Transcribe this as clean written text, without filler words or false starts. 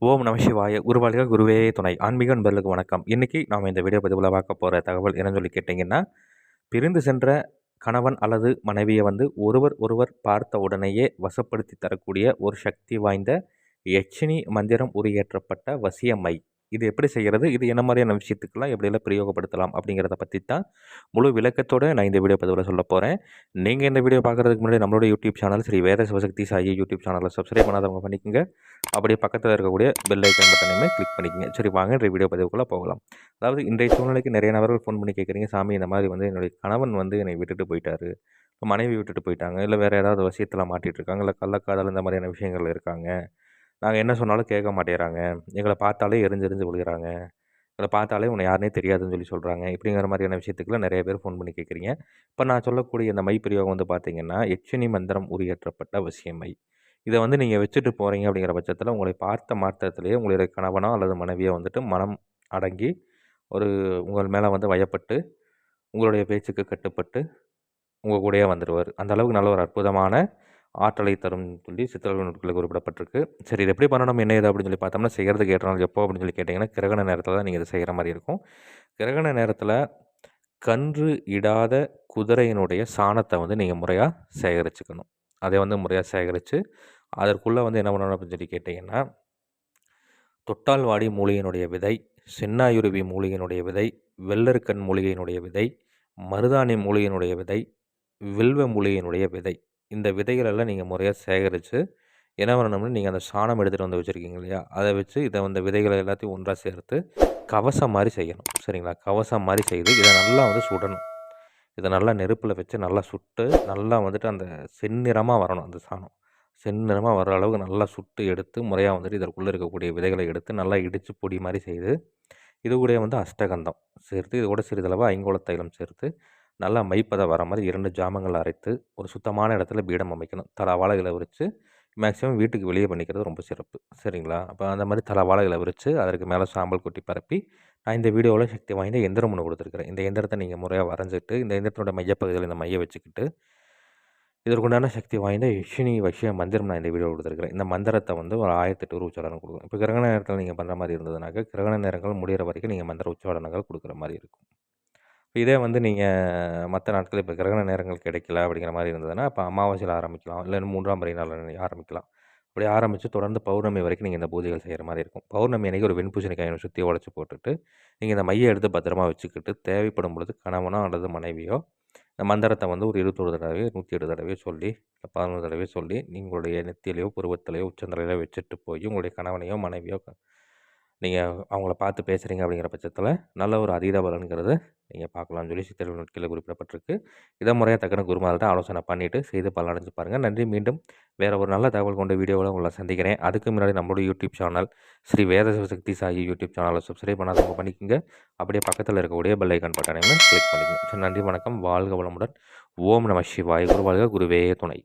ஓம் நம சிவாய! குருவாழ்க குருவே துணை. ஆன்மீக நண்பர்களுக்கு வணக்கம். இன்னைக்கு நாம இந்த வீடியோ பதிவுல பார்க்க போற தகவல் என்னன்னு சொல்லி கேட்டீங்கன்னா, பிரிந்து சென்ற கணவன் அல்லது மனைவிய ஒருவர் ஒருவர் பார்த்த உடனேயே வசப்படுத்தி தரக்கூடிய ஒரு சக்தி வாய்ந்த யட்சினி மந்திரம் உருயேற்றப்பட்ட வசிய மை. இது எப்படி செய்கிறது? இது என்ன மாதிரியான விஷயத்துக்கெல்லாம் எப்படியெல்லாம் பிரயோகப்படுத்தலாம்? அப்படிங்கிறத பத்தி தான் முழு விளக்கத்தோட நான் இந்த வீடியோ பதிவுல சொல்லப் போறேன். நீங்க இந்த வீடியோ பார்க்கறதுக்கு முன்னாடி நம்மளோட யூடியூப் சேனல் ஸ்ரீ வேத சிவசக்தி சாயி யூடியூப் சேனலை சப்ஸ்கிரைப் பண்ணாதவங்க பண்ணிக்கங்க. அப்படியே பக்கத்துல இருக்கக்கூடிய பெல் ஐக்கான் பட்டனையுமே கிளிக் பண்ணிக்கங்க. சரி, வாங்க இன்றைய வீடியோ பதிவுக்குள்ள போகலாம். அதாவது இன்றைய சூழ்நிலைக்கு நிறைய நபர்கள் ஃபோன் பண்ணி கேட்குறீங்க, சாமி இந்த மாதிரி என்னுடைய கணவன் என்னை விட்டுட்டு போயிட்டாரு, மனைவி விட்டுட்டு போயிட்டாங்க, இல்லை வேறு ஏதாவது விஷயத்தில் மாட்டிட்டு இருக்காங்க, இல்லை கள்ளக்காதல் இந்த மாதிரியான விஷயங்கள் இருக்காங்க. நாங்கள் என்ன சொன்னாலும் கேட்க மாட்டேறாங்க, எங்களை பார்த்தாலே எரிஞ்சு எரிஞ்சு விழுகிறாங்க, எங்களை பார்த்தாலே உன்னை யாருனே தெரியாதுன்னு சொல்லி சொல்கிறாங்க. இப்படிங்கிற மாதிரியான விஷயத்துக்குலாம் நிறைய பேர் ஃபோன் பண்ணி கேட்குறீங்க. இப்போ நான் சொல்லக்கூடிய இந்த மை பிரயோகம் பார்த்தீங்கன்னா, யட்சினி மந்திரம் உருயேற்றப்பட்ட வசிய மை. இதை நீங்கள் வச்சுட்டு போகிறீங்க அப்படிங்கிற பட்சத்தில் உங்களை பார்த்த மாத்திரத்திலேயே உங்களுடைய கணவனோ அல்லது மனைவியோ மனம் அடங்கி ஒரு உங்கள் மேலே வயப்பட்டு உங்களுடைய பேச்சுக்கு கட்டுப்பட்டு உங்கள் கூடயே வந்துடுவார். அந்த அளவுக்கு நல்ல ஒரு அற்புதமான ஆற்றலை தரும் சொல்லி சித்தர்கள் நூட்களில் குறிப்பிடப்பட்டிருக்கு. சரி, இது எப்படி பண்ணணும் என்ன ஏது அப்படின்னு சொல்லி பார்த்தோம்னா, செய்கிறதுக்கு ஏற்ற நாள் எப்போ அப்படின்னு சொல்லி கேட்டிங்கன்னா, கிரகண நேரத்தில் தான் நீங்கள் இதை செய்கிற மாதிரி இருக்கும். கிரகண நேரத்தில் கன்று இடாத குதிரையினுடைய சாணத்தை நீங்கள் முறையாக சேகரிச்சுக்கணும். அதை முறையாக சேகரித்து அதற்குள்ளே என்ன பண்ணணும் அப்படின்னு சொல்லி கேட்டிங்கன்னா, தொட்டால்வாடி மூலிகையினுடைய விதை, சென்னாயுருவி மூலிகையினுடைய விதை, வெள்ளருக்கன் மூலிகையினுடைய விதை, மருதாணி மூலிகையினுடைய விதை, வில்வ மூலிகையினுடைய விதை, இந்த விதைகளெல்லாம் நீங்கள் முறையாக சேகரித்து என்ன பண்ணணும்னு, நீங்கள் அந்த சாணம் எடுத்துகிட்டு வந்து வச்சுருக்கீங்க இல்லையா, அதை வச்சு இதை விதைகளை எல்லாத்தையும் ஒன்றாக சேர்த்து கவசம் மாதிரி செய்யணும். சரிங்களா? கவசம் மாதிரி செய்து இதை நல்லா சுடணும். இதை நல்லா நெருப்பில் வச்சு நல்லா சுட்டு நல்லா அந்த செந்நிறமாக வரணும். அந்த சாணம் செந்நிறமாக வர அளவுக்கு நல்லா சுட்டு எடுத்து முறையாக இதற்குள்ளே இருக்கக்கூடிய விதைகளை எடுத்து நல்லா இடித்து பொடி மாதிரி செய்து, இது கூட அஷ்டகந்தம் சேர்த்து, இது கூட சிறிதளவு ஐங்கோள தைலம் சேர்த்து நல்லா மைப்பதை வர மாதிரி 2 ஜாமங்கள் அரைத்து ஒரு சுத்தமான இடத்துல பீடம் அமைக்கணும். தலை வாழை இலை விரித்து, மேக்ஸிமம் வீட்டுக்கு வெளியே பண்ணிக்கிறது ரொம்ப சிறப்பு. சரிங்களா? அப்போ அந்த மாதிரி தலை வாழை இலை விரித்து அதற்கு மேலே சாம்பல் கொட்டி பரப்பி, நான் இந்த வீடியோவில் சக்தி வாய்ந்த எந்திரம் ஒன்று கொடுத்துருக்குறேன். இந்த எந்திரத்தை நீங்கள் முறையாக வரைஞ்சிட்டு, இந்த எந்திரத்தோட மையப்பகுதியில் இந்த மைய வச்சுக்கிட்டு, இதற்குண்டான சக்தி வாய்ந்த யட்சினி வசிய மந்திரம் நான் இந்த வீடியோ கொடுத்துருக்கிறேன். இந்த மந்திரத்தை ஒரு 1008 உச்சாரணம் கொடுக்கணும். இப்போ கிரகண நேரத்தில் நீங்கள் பண்ணுற மாதிரி இருந்ததுனாக்க, கிரகண நேரங்கள் முடிகிற வரைக்கும் நீங்கள் மந்திர உச்சாரணங்கள் கொடுக்குற மாதிரி இருக்கும். இதே நீங்கள் மற்ற நாட்கள் இப்போ கிரகண நேரங்கள் கிடைக்கல அப்படிங்கிற மாதிரி இருந்ததுன்னா, இப்போ அமாவாசையில் ஆரம்பிக்கலாம், இல்லை 3ஆம் பிறை நாள் ஆரம்பிக்கலாம். அப்படி ஆரம்பித்து தொடர்ந்து பௌர்ணமி வரைக்கும் நீங்கள் இந்த பூஜைகள் செய்கிற மாதிரி இருக்கும். பௌர்ணமி அன்றைக்கி ஒரு வெண்பூசணிக்காயை சுற்றி உடச்சி போட்டுட்டு, நீங்கள் இந்த மையை எடுத்து பத்திரமா வச்சுக்கிட்டு, தேவைப்படும் பொழுது கணவனோ அல்லது மனைவியோ இந்த மந்திரத்தை ஒரு 21 தடவையோ 108 தடவையோ சொல்லி, இல்லை 11 தடவையோ சொல்லி, நீங்களுடைய நெத்தியிலையோ புருவத்திலையோ உச்சந்தலையிலையோ வச்சுட்டு போய் உங்களுடைய கணவனையோ மனைவியோ நீங்கள் அவங்கள பார்த்து பேசுகிறீங்க அப்படிங்கிற பட்சத்தில் நல்ல ஒரு அதீத பலன்கிறது நீங்கள் பார்க்கலாம்னு சொல்லி சித்தர்கள் நூட்களில் குறிப்பிடப்பட்டிருக்கு. இதை முறையாக தக்கன குருமார்கிட்ட ஆலோசனை பண்ணிவிட்டு செய்து பலனடைஞ்சு பாருங்கள். நன்றி. மீண்டும் வேறு ஒரு நல்ல தகவல் கொண்ட வீடியோவில் உங்களை சந்திக்கிறேன். அதுக்கு முன்னாடி நம்மளுடைய யூடியூப் சேனல் ஸ்ரீ வேத சிவசக்தி சாயி யூடியூப் சேனலை சப்ஸ்கிரைப் பண்ணாதவங்க பண்ணிக்கோங்க. அப்படியே பக்கத்தில் இருக்கக்கூடிய பெல் ஐக்கான் பட்டனையும் கிளிக் பண்ணிக்கோங்க. சரி, நன்றி, வணக்கம், வாழ்க வளமுடன். ஓம் நம சிவாய! குரு வாழ்க குருவே துணை.